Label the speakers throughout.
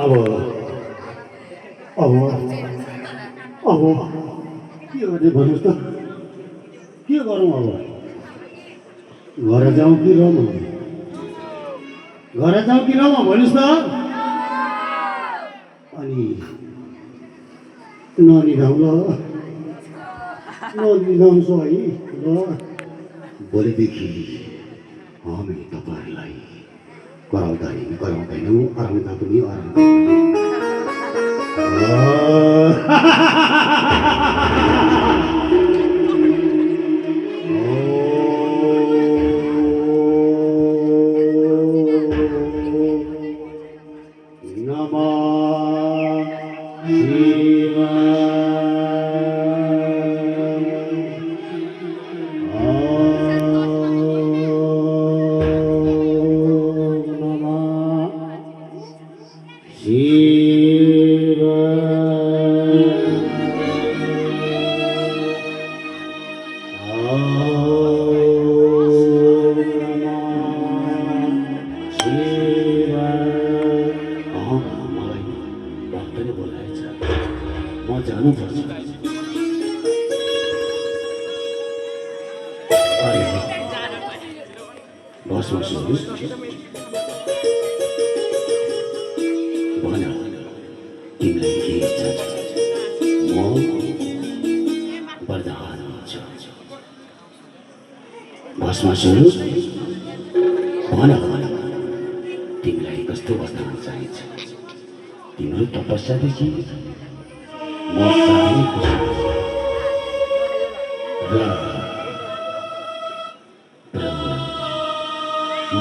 Speaker 1: अब अब अब के गर्ने भन्नुहोस् त के गरौँ अब घर जाउँ कि रमाउँ घर जाउँ कि रमाउँ भन्नुहोस् त अनि ननिदाउँ ल ननिदाउँछु है ल भोलिदेखि हामी तपाईँहरूलाई गराउँदैनौँ अराउँदा पनि तिमीलाई कस्तो वस्तुमा चाहिन्छ तिम्रो तपस्यादेखि म साह्रै खुसी र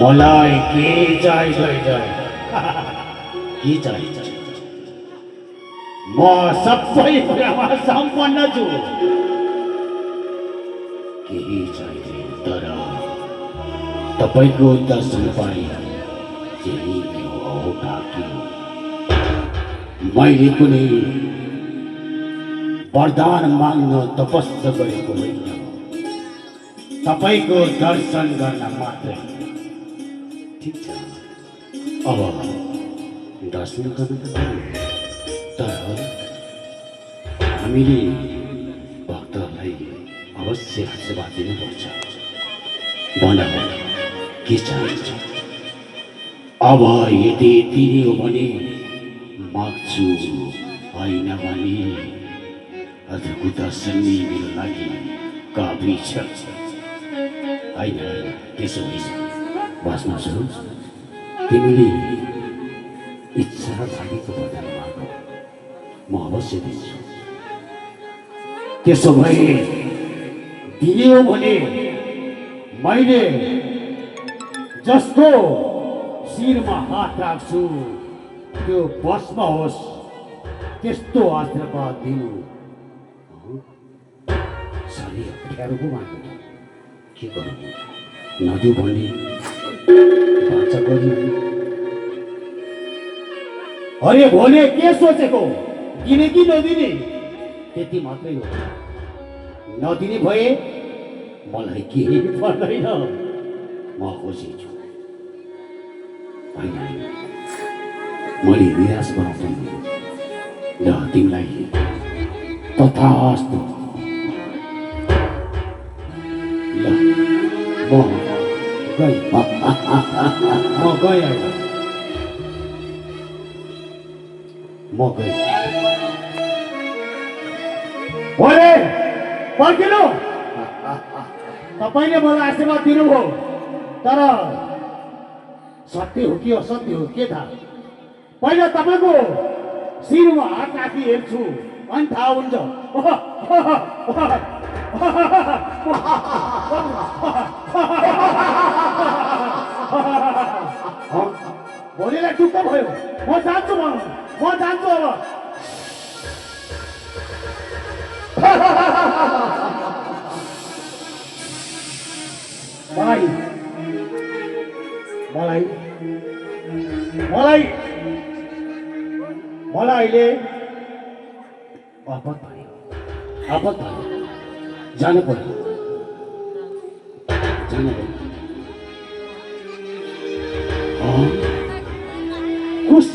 Speaker 1: मलाई के चाहिँदैन के चाहिन्छ म सबै कुरामा सम्पन्न छु केही चाहिँदैन तर तपाईँको दर्शन पाए यही हो भाग्य मैले कुनै वरदान माग्न तपस्या गरेको होइन तपाईँको दर्शन गर्न मात्रै ठिक छ अब दर्शन गर्न त तर हामीले भक्तहरूलाई अवश्य आशीर्वाद दिनुपर्छ भन के चाहिन्छ अब यदि दिने हो भने माग्छु होइन भने हजुरको दर्शन मेरो लागि काफी छ होइन त्यसो होइन बस्न सुरु तिमीले इच्छा लागेको वरदान माग म अवश्य दिन्छु त्यसो भए दिने हो भने मैले जस्तो शिरमा हात राख्छु त्यो बसमा होस् त्यस्तो आशीर्वाद दिनु साह्रै अप्ठ्यारो पो मान्नु के गर्नु नदियो भने बाचा गर्नु अरे भोले के सोचेको दिने कि नदिने त्यति मात्रै हो नदिने भए मलाई केही पर्दैन म खुसी छु होइन मैले निराश बनाउँदैन ल तिमीलाई तथास्तु ल म गएँ म गएँ भोले पर्खिनु तपाईँले मलाई आशीर्वाद दिनुभयो तर सत्य हो कि असत्य हो के थाहा पहिला तपाईँको शिरमा हात राखी हेर्छु अनि थाहा हुन्छ भोलिलाई दुःख भयो म जान्छु भनौँ म जान्छु अब मलाई मलाई मलाई मलाई अहिले आपत भयो जानु पर्यो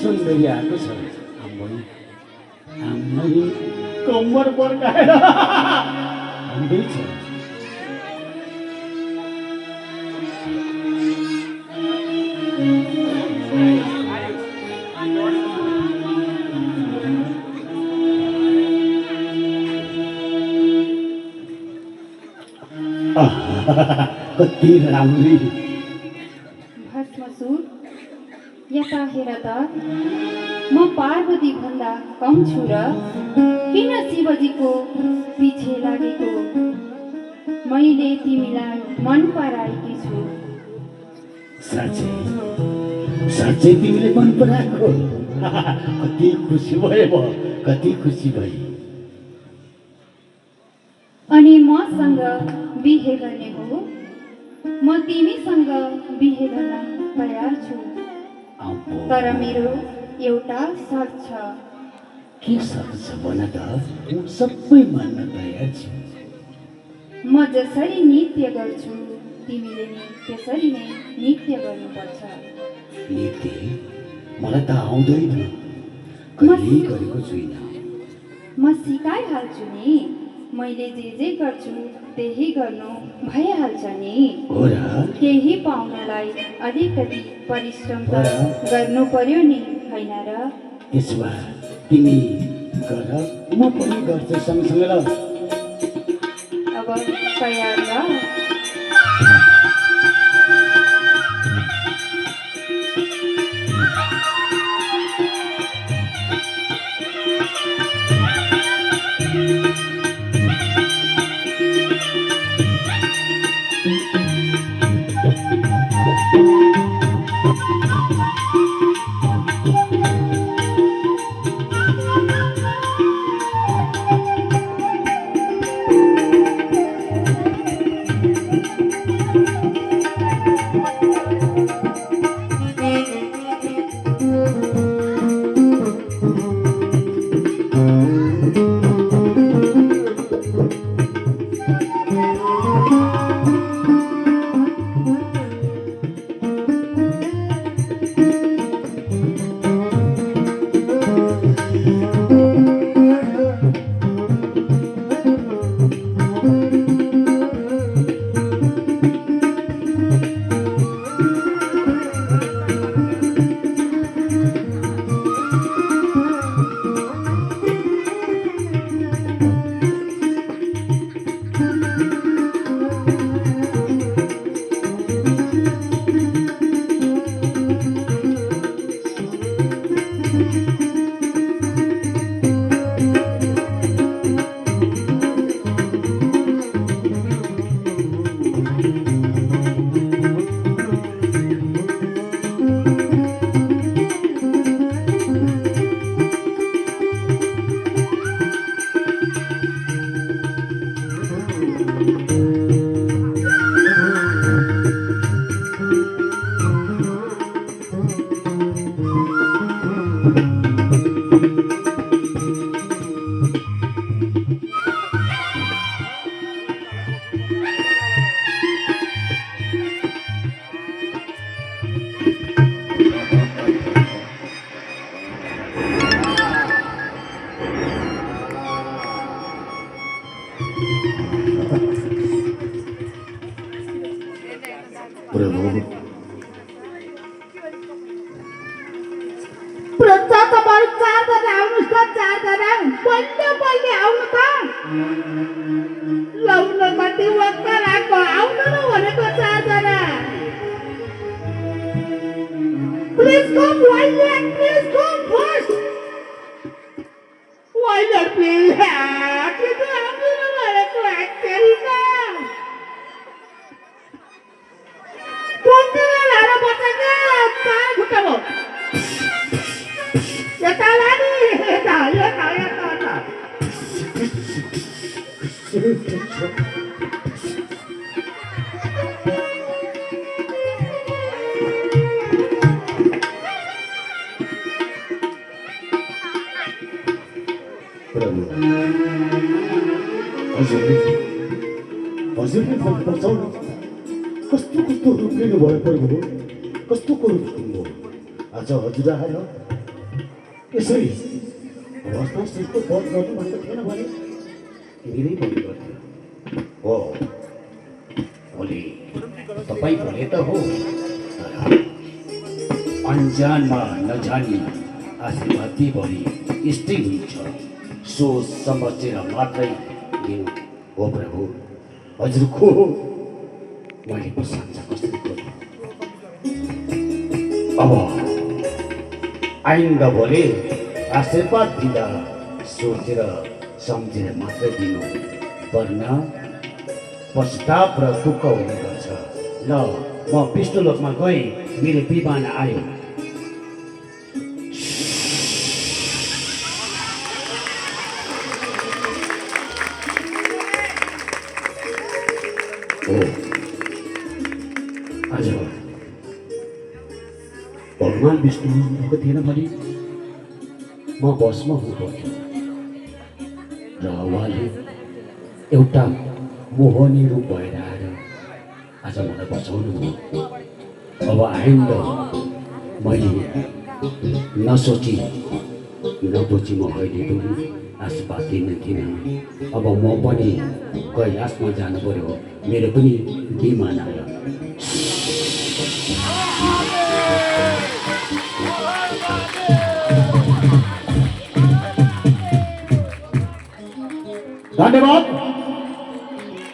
Speaker 1: सुन्दरी आएको छ आम्मै कम्मर पर्काएर आउँदैछ। कति राम्री
Speaker 2: भस्मासुर, यता हेर त म पार्वती भन्दा कम छु र किन शिवजीको पछि लागेको? मैले तिमीलाई मन पराएकी छु।
Speaker 1: साँच्चै साँच्चै तिमीले मन पराएको? कति खुसी भए म, कति खुसी भए।
Speaker 2: अनि मसँग बिहे गर्ने हो? म तिमीसँग बिहे गर्न तयार छु, तर मेरो एउटा शर्त छ।
Speaker 1: के शर्त छ भन त, म सबै मान्न तयार छु।
Speaker 2: म जसरी नृत्य गर्छु तिमीले नि त्यसरी नै नृत्य गर्नुपर्छ।
Speaker 1: नृत्य मलाई त आउँदैन, कहिल्यै गरेको छुइनँ।
Speaker 2: म सिकाइहाल्छु नि। मैले जे गर्छु त्यही गर्नु भइहाल्छ नि।
Speaker 1: हो र?
Speaker 2: केही पाउनलाई अलिकति परिश्रम त गर्नु पर्यो नि, होइन र?
Speaker 1: त्यसो भए तिमी गर, म पनि गर्छु सँगसँगै। ल
Speaker 2: अब तयार र?
Speaker 3: Please come, Violet, please come first. Violet, please. Kita ambil nama aku Angelica. Tunggu lara bacanya, tak buka lo. Ya tak lagi, ya tak.
Speaker 1: हजुरले मन पर्छौँ कस्तो कस्तो रूपले भयो प्रभु, कस्तो को रूप आज हजुर आएर यसरी अवस्था सिटको पद गर्नु भनेको थिएन भने तिमीले पनि गर्थ्यो हो भोलि तपाईँ भने त हो तर अन्जानमा नजानी आशीर्वाद दिइभरि यस्तै हुन्छ सोच समझेर मात्रै दिनु हो प्रभु हजुरको मैले प्रशंसा कसरी गर्नु अब आइन्दा भोलि आशीर्वाद दिँदा सोचेर सम्झेर मात्रै दिनु पर्न पश्चाताप र दुःख हुने गर्छ ल म विष्णुलोकमा गएँ मेरो विमान आयो हो आज भगवान् विष्णु भएको थिएन भने म बसमा हुनुपर्थ्यो र उहाँले एउटा मोहनी रूप भएर आएर आज मलाई बचाउनु भयो अब आइन्दा मैले नसोची नबुझी म कहिले पनि आशीर्वाद दिने थिइनँ अब म पनि कैलाशमा जानु पर्यो मेरो पनि विमान आयो धन्यवाद